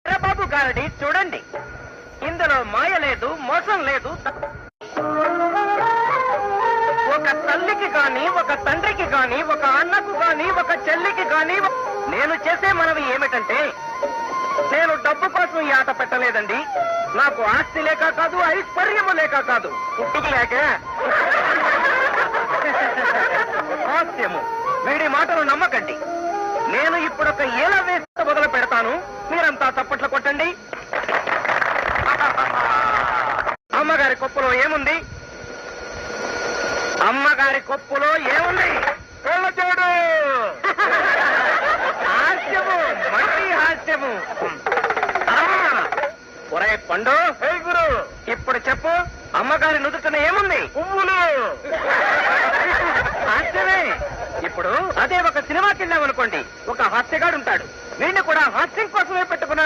బాబు గారడి చూడండి, ఇందులో మాయ లేదు, మోసం లేదు. ఒక తల్లికి గాని, ఒక తండ్రికి గాని, ఒక అన్నకు గాని, ఒక చెల్లికి గాని నేను చేసే మనవి ఏమిటంటే, నేను డబ్బు కోసం ఈ ఆట పెట్టలేదండి. నాకు ఆస్తి లేక కాదు, ఐశ్వర్యము లేక కాదు, పుట్టుకు లేక. హాస్యము, వీడి మాటలు నమ్మకండి. నేను ఇప్పుడు ఒక ఏల వేస్త మొదలు పెడతాను, మీరంతా చప్పట్లు కొట్టండి. అమ్మగారి కొప్పులో ఏముంది? అమ్మగారి కొప్పులో ఏముంది? చూడు, హాస్యము, మళ్ళీ హాస్యము. ఒరే పండు, గురు, ఇప్పుడు చెప్పు, అమ్మగారి నుదుటన ఏముంది? పువ్వులు. హాస్యమే. ఇప్పుడు అదే ఒక సినిమాకి వెళ్ళామనుకోండి, ఒక హాస్యగాడు ఉంటాడు, వీడిని కూడా హాస్యం కోసమే పెట్టుకున్నాను